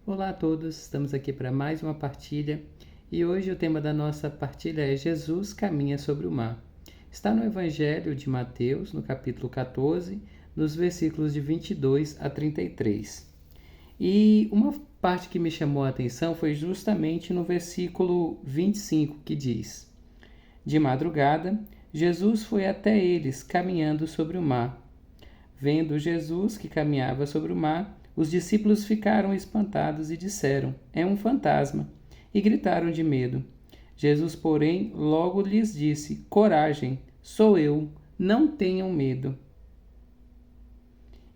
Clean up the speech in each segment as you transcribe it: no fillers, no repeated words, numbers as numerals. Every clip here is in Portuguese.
Olá a todos, estamos aqui para mais uma partilha e hoje o tema da nossa partilha é Jesus caminha sobre o mar. Está no Evangelho de Mateus, no capítulo 14, nos versículos de 22 a 33. E uma parte que me chamou a atenção foi justamente no versículo 25, que diz: De madrugada, Jesus foi até eles caminhando sobre o mar. Vendo Jesus que caminhava sobre o mar, os discípulos ficaram espantados e disseram: É um fantasma! E gritaram de medo. Jesus, porém, logo lhes disse: Coragem, sou eu, não tenham medo.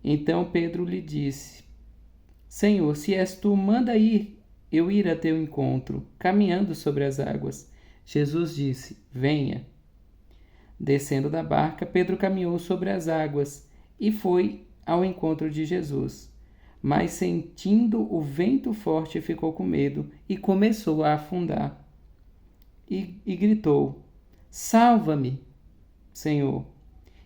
Então Pedro lhe disse: Senhor, se és tu, manda eu ir a teu encontro, caminhando sobre as águas. Jesus disse: Venha. Descendo da barca, Pedro caminhou sobre as águas e foi ao encontro de Jesus. Mas sentindo o vento forte, ficou com medo e começou a afundar. E gritou: Salva-me, Senhor!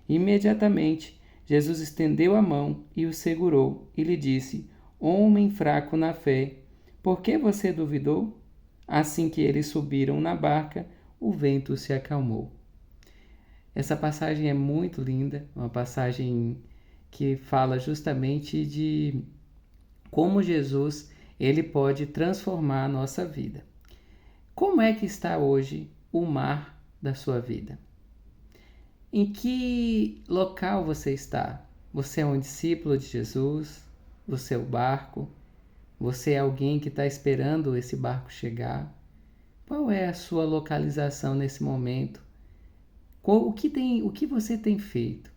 Imediatamente, Jesus estendeu a mão e o segurou e lhe disse: Homem fraco na fé, por que você duvidou? Assim que eles subiram na barca, o vento se acalmou. Essa passagem é muito linda, uma passagem que fala justamente de como Jesus ele pode transformar a nossa vida. Como é que está hoje o mar da sua vida? Em que local você está? Você é um discípulo de Jesus? Você é o barco? Você é alguém que está esperando esse barco chegar? Qual é a sua localização nesse momento? O que você tem feito?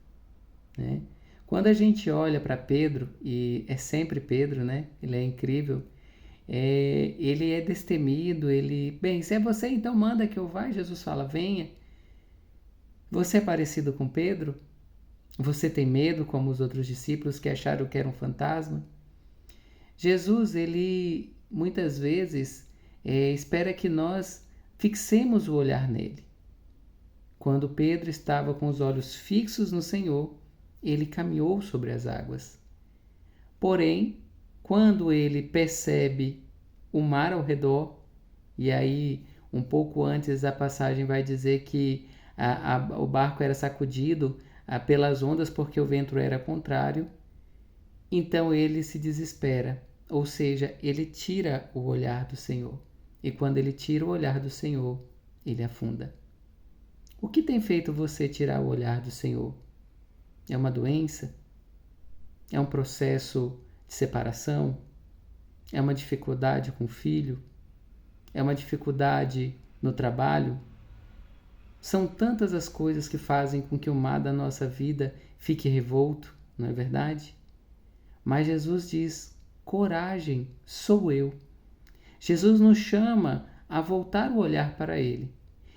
Né? Quando a gente olha para Pedro, e é sempre Pedro, né? Ele é incrível, ele é destemido, bem, se é você, então manda que eu vá. Jesus fala, venha. Você é parecido com Pedro? Você tem medo como os outros discípulos que acharam que era um fantasma? Jesus, ele muitas vezes espera que nós fixemos o olhar nele. Quando Pedro estava com os olhos fixos no Senhor, ele caminhou sobre as águas. Porém, quando ele percebe o mar ao redor, e aí um pouco antes a passagem vai dizer que o barco era sacudido pelas ondas porque o vento era contrário, então ele se desespera, ou seja, ele tira o olhar do Senhor. E quando ele tira o olhar do Senhor, ele afunda. O que tem feito você tirar o olhar do Senhor? É uma doença? É um processo de separação? É uma dificuldade com o filho? É uma dificuldade no trabalho? São tantas as coisas que fazem com que o mar da nossa vida fique revolto, não é verdade? Mas Jesus diz: coragem, sou eu. Jesus nos chama a voltar o olhar para Ele.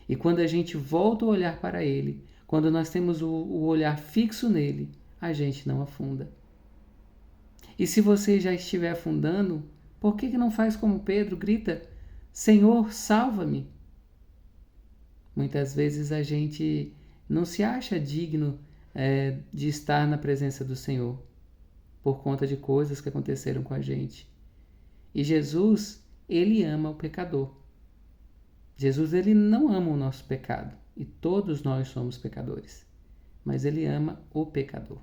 E quando a gente volta o olhar para Ele, quando nós temos o olhar fixo nele, a gente não afunda. E se você já estiver afundando, por que não faz como Pedro? Grita: Senhor, salva-me! Muitas vezes a gente não se acha digno de estar na presença do Senhor por conta de coisas que aconteceram com a gente. E Jesus, ele ama o pecador. Jesus, ele não ama o nosso pecado. E todos nós somos pecadores. Mas ele ama o pecador.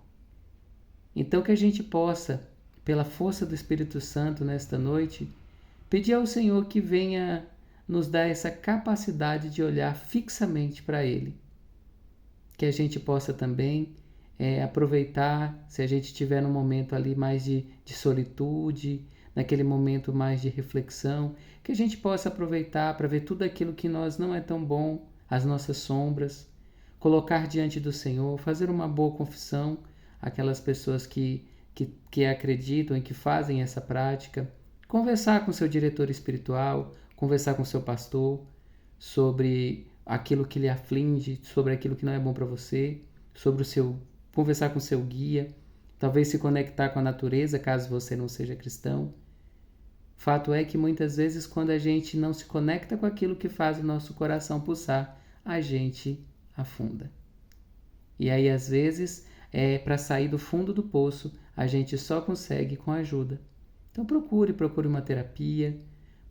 Então que a gente possa, pela força do Espírito Santo nesta noite, pedir ao Senhor que venha nos dar essa capacidade de olhar fixamente para Ele. Que a gente possa também aproveitar, se a gente estiver num momento ali mais de solitude, naquele momento mais de reflexão, que a gente possa aproveitar para ver tudo aquilo que nós não é tão bom, as nossas sombras, colocar diante do Senhor, fazer uma boa confissão àquelas pessoas que acreditam e que fazem essa prática, conversar com seu diretor espiritual, conversar com seu pastor sobre aquilo que lhe aflige, sobre aquilo que não é bom para você, conversar com seu guia, talvez se conectar com a natureza, caso você não seja cristão. Fato é que muitas vezes quando a gente não se conecta com aquilo que faz o nosso coração pulsar, a gente afunda. E aí às vezes, para sair do fundo do poço, a gente só consegue com ajuda. Então procure uma terapia,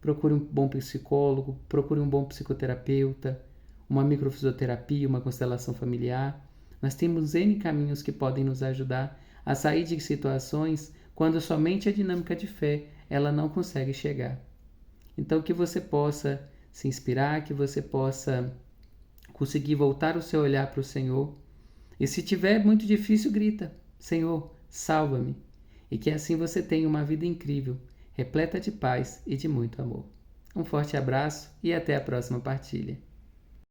procure um bom psicólogo, procure um bom psicoterapeuta, uma microfisioterapia, uma constelação familiar. Nós temos N caminhos que podem nos ajudar a sair de situações quando somente a dinâmica de fé ela não consegue chegar. Então que você possa se inspirar, que você possa conseguir voltar o seu olhar para o Senhor. E se tiver muito difícil, grita: Senhor, salva-me. E que assim você tenha uma vida incrível, repleta de paz e de muito amor. Um forte abraço e até a próxima partilha.